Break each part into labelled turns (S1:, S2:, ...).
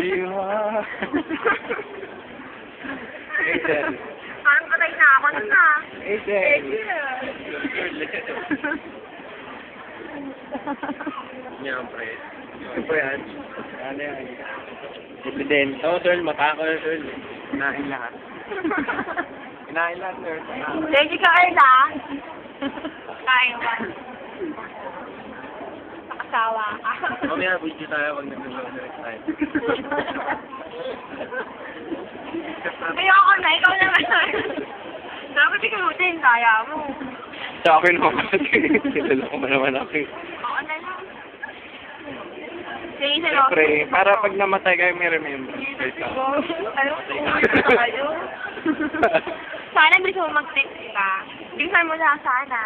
S1: You are. Eden.
S2: Parang patay na ako na.
S1: Eden. Siyempre. Siyempre yan. Ano yan? Eden. Oo, sir. Mata ko, sir. Kinain lahat. Kinain lahat, sir.
S2: Thank you, Carla. Kain ba? Nakasawa ka.
S1: Mamaya, video tayo pag nag-vlog next time.
S2: Ayoko na, ikaw naman. Dapat ikalutin, kaya mo.
S1: Sa akin ako kasi. Kilala ko naman ako.
S2: Oo na lang. Sige, sir.
S1: Siyempre, para pag namatay kayo, may remember.
S2: Ano? Kayo? Sana gusto mo mag-text ka. Tingnan mo lang sana.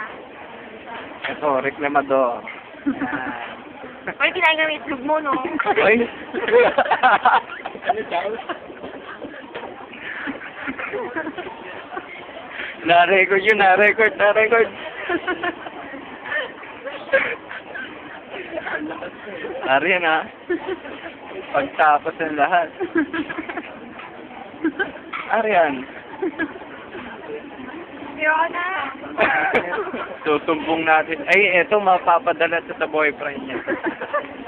S1: Ito, reklamador.
S2: Ay, kinain kami itlog mo, no?
S1: Ay! Ano daw? Na-record yun, na-record. Ariyan ha. Pagtapos ng lahat. Ariyan.
S2: Ayoko na.
S1: Susumbong natin. Ay, eto, mapapadala sa boyfriend niya.